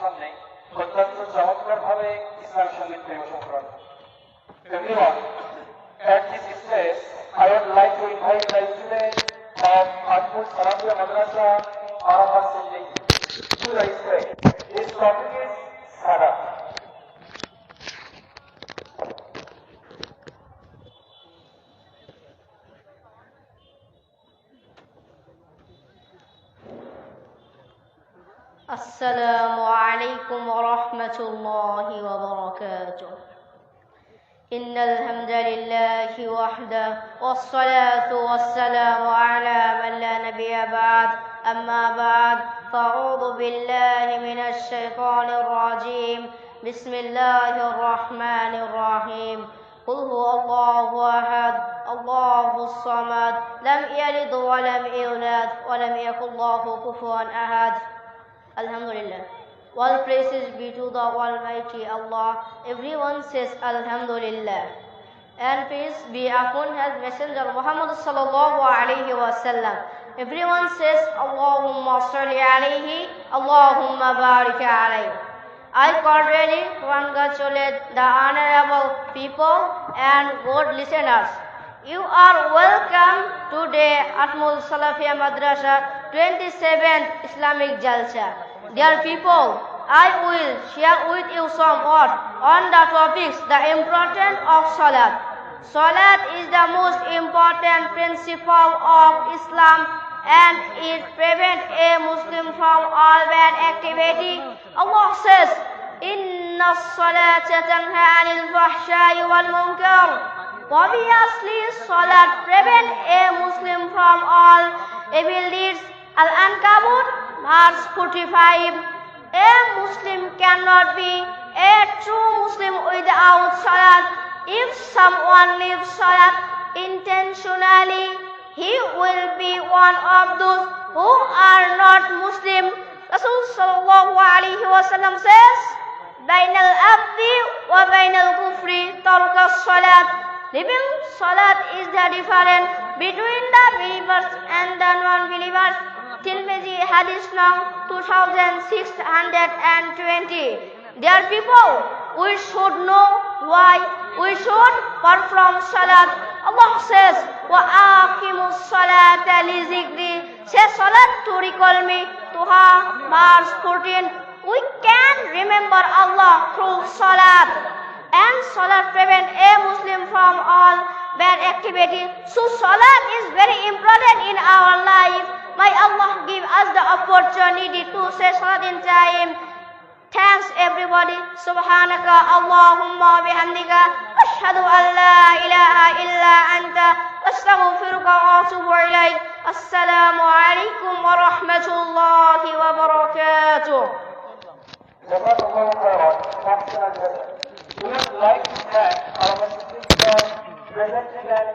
সামনে অত্যন্ত চমৎকারভাবে ইসলাম সঙ্গীত পরিবেশন করেন। Everyone, at this stage, I would like to invite the students of Atmur Salafia Madrasa, Arafat Sindhi, to the stage. This topic is Salah. السلام عليكم ورحمة الله وبركاته. إن الحمد لله وحده والصلاة والسلام على من لا نبي بعد أما بعد فأعوذ بالله من الشيطان الرجيم بسم الله الرحمن الرحيم قل هو الله أحد الله الصمد لم يلد ولم يولد ولم يكن له كفوا أحد. Alhamdulillah. All praises be to the Almighty Allah. Everyone says Alhamdulillah. And peace be upon His Messenger Muhammad sallallahu alayhi wa sallam. Everyone says Allahumma salli alayhi, Allahumma barik alayhi. I cordially congratulate the honorable people and good listeners. You are welcome today at Atmur Salafia Madrasa 27th Islamic Jalsa. Dear people, I will share with you some words on the topics the importance of Salat. Salat is the most important principle of Islam and it prevents a Muslim from all bad activity. Allah says, Inna as-salata tanha 'anil fahsha'i wal munkar. Obviously, Salat prevents a Muslim from all evil deeds. Al-Ankabut, verse 45. A Muslim cannot be a true Muslim without Salat. If someone leaves Salat intentionally, he will be one of those who are not Muslim. Rasul sallallahu alaihi wasallam says, Bainal abdi wa bainal kufri tarkas salat. Leaving Salat is the difference between the believers and the non-believers. Tirmidhi Hadith number 2620. Dear people, we should know why we should perform Salat. Allah says, وَآقِمُوا الصَّلَاةَ لِذِكْرِي. Say Salat to recall me. Tuha, verse 14. We can remember Allah through Salat. And Salat prevents a Muslim from all bad activity. So Salat is very important in our life. May Allah give us the opportunity to say Salat in time. Thanks everybody. Subhanaka Allahumma bihamdika ashhadu an la ilaha illa anta astaghfiruka wa atubu ilayk. Assalamu alaikum wa rahmatullahi wa barakatuh. Jazakallahu khairan. We would like to thank our presenting and